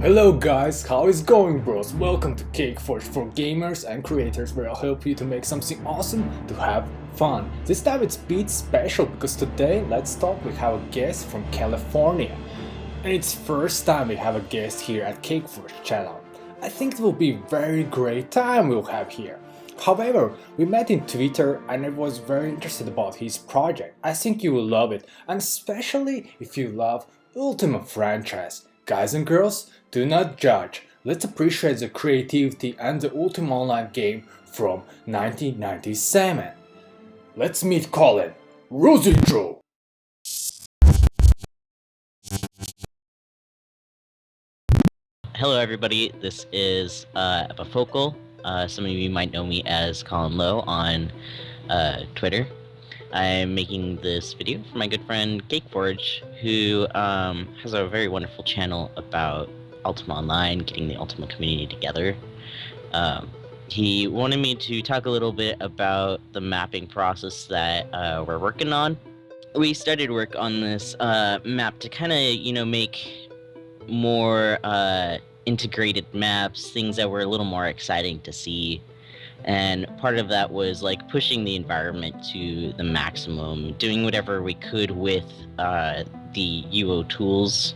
Hello guys, how is going bros? Welcome to CakeForge for gamers and creators where I'll help you to make something awesome to have fun. This time it's a bit special because today let's talk we have a guest from California. And it's first time we have a guest here at CakeForge channel. I think it will be a very great time we'll have here. However, we met in Twitter and I was very interested about his project. I think you will love it, and especially if you love Ultima franchise. Guys and girls, do not judge. Let's appreciate the creativity and the Ultima Online game from 1997. Let's meet Collin. Rosie Joe. Hello, everybody. This is Epifocal. Some of you might know me as Collin Lowe on Twitter. I'm making this video for my good friend CakeForge, who has a very wonderful channel about Ultima Online, getting the Ultima community together. He wanted me to talk a little bit about the mapping process that we're working on. We started work on this map to kind of, make more integrated maps, things that were a little more exciting to see. And part of that was like pushing the environment to the maximum, doing whatever we could with the UO tools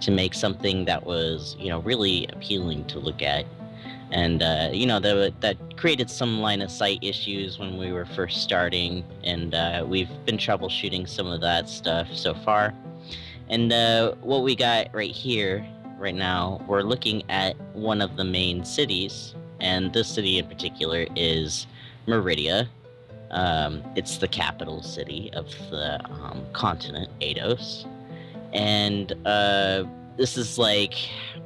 to make something that was, really appealing to look at. And, that created some line of sight issues when we were first starting, and we've been troubleshooting some of that stuff so far. And what we got right now, we're looking at one of the main cities, and this city in particular is Meridia. It's the capital city of the continent, Eidos. And this is like,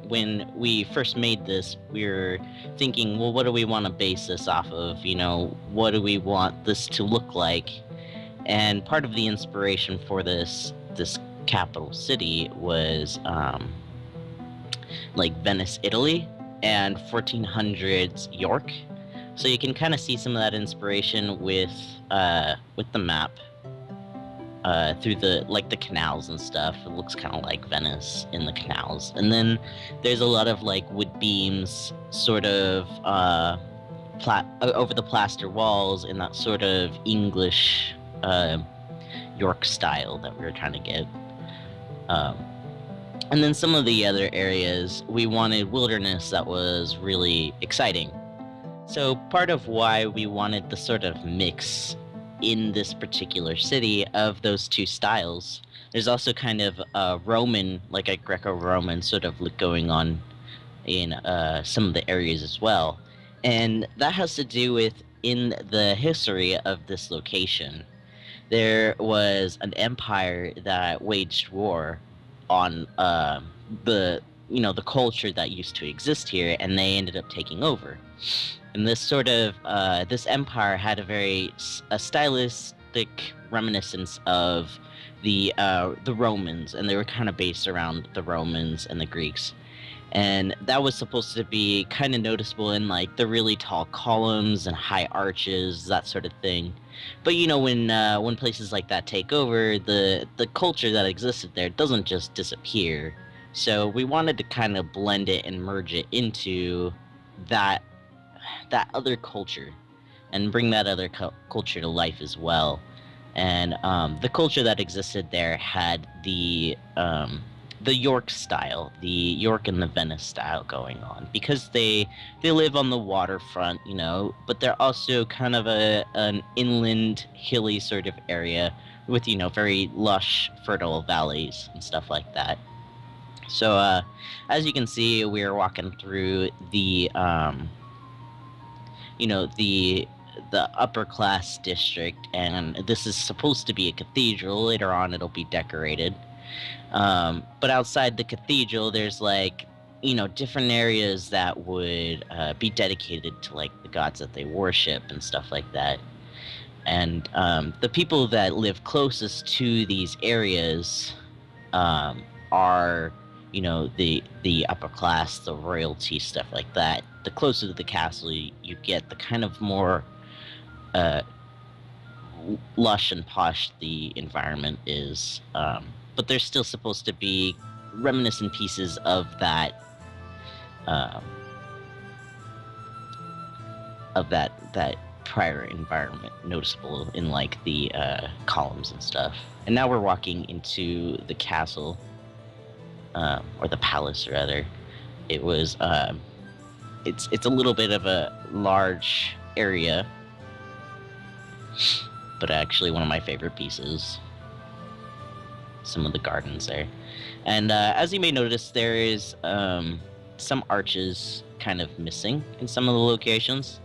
when we first made this, we were thinking, well, what do we want to base this off of? What do we want this to look like? And part of the inspiration for this capital city was like Venice, Italy, and 1400s York. So you can kind of see some of that inspiration with the map through the canals and stuff. It looks kind of like Venice in the canals. And then there's a lot of like wood beams sort of over the plaster walls in that sort of English York style that we were trying to get. And then some of the other areas, we wanted wilderness that was really exciting. So part of why we wanted the sort of mix in this particular city of those two styles, there's also kind of a Roman, like a Greco-Roman sort of look going on in some of the areas as well. And that has to do with, in the history of this location, there was an empire that waged war on the culture that used to exist here, and they ended up taking over. And this sort of this empire had a stylistic reminiscence of the Romans, and they were kind of based around the Romans and the Greeks. And that was supposed to be kind of noticeable in like the really tall columns and high arches, that sort of thing. But when places like that take over, the culture that existed there doesn't just disappear. So we wanted to kind of blend it and merge it into that other culture, and bring that other culture to life as well. And the culture that existed there had the York style, the York and the Venice style going on, because they live on the waterfront, but they're also kind of an inland, hilly sort of area with, very lush, fertile valleys and stuff like that. So as you can see, we're walking through the upper class district, and this is supposed to be a cathedral. Later on, it'll be decorated. But outside the cathedral, there's different areas that would be dedicated to like the gods that they worship and stuff like that. And the people that live closest to these areas are, the upper class, the royalty, stuff like that. The closer to the castle you get, the kind of more lush and posh the environment is. But there's still supposed to be reminiscent pieces of that um, of that prior environment noticeable in like the columns and stuff. And now we're walking into the castle, or the palace rather. It was it's a little bit of a large area, but actually one of my favorite pieces. Some of the gardens there, and as you may notice, there is some arches kind of missing in some of the locations.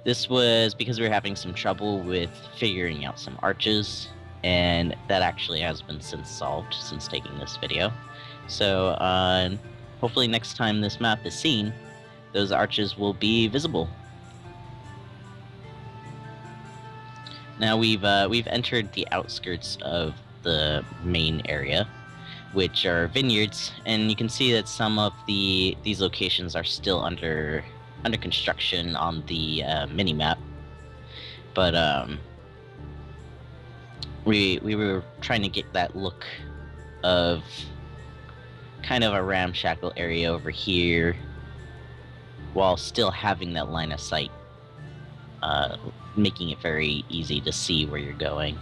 This was because we were having some trouble with figuring out some arches, and that actually has been since solved since taking this video. So hopefully next time this map is seen, those arches will be visible. Now we've entered the outskirts of the main area, which are vineyards, and you can see that some of these locations are still under construction on the mini map. But we were trying to get that look of kind of a ramshackle area over here, while still having that line of sight, making it very easy to see where you're going.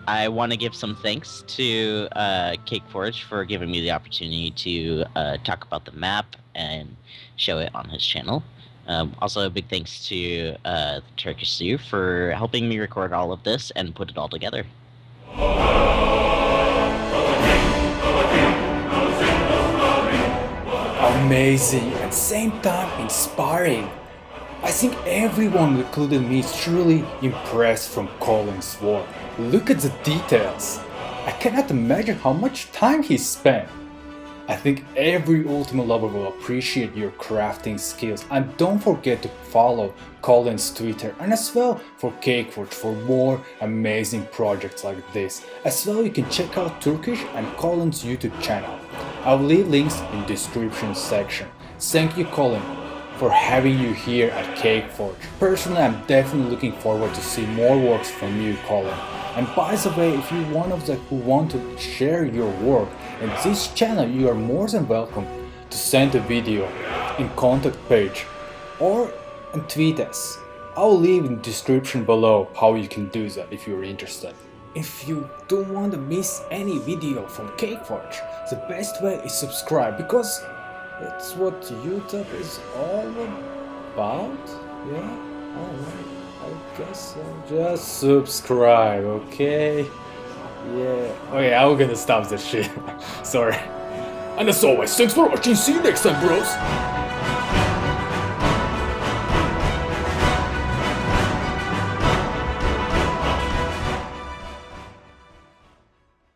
I want to give some thanks to CakeForge for giving me the opportunity to talk about the map and show it on his channel. Also, a big thanks to the Turkish Zoo for helping me record all of this and put it all together. Amazing, at the same time inspiring. I think everyone, including me, is truly impressed from Collin's work. Look at the details. I cannot imagine how much time he spent. I think every Ultima lover will appreciate your crafting skills, and don't forget to follow Collin's Twitter and as well for CakeForge for more amazing projects like this. As well, you can check out Turkish and Collin's YouTube channel. I'll leave links in the description section. Thank you, Collin, for having you here at CakeForge. Personally, I'm definitely looking forward to see more works from you, Collin. And by the way, if you're one of them who want to share your work in this channel, you are more than welcome to send a video in contact page or tweet us. I'll leave in the description below how you can do that if you're interested. If you don't want to miss any video from CakeForge, the best way is subscribe, because that's what YouTube is all about. Yeah, alright, I guess so. Just subscribe, okay? Yeah. Okay, I'm gonna stop this shit. Sorry. And as always, thanks for watching. See you next time, bros.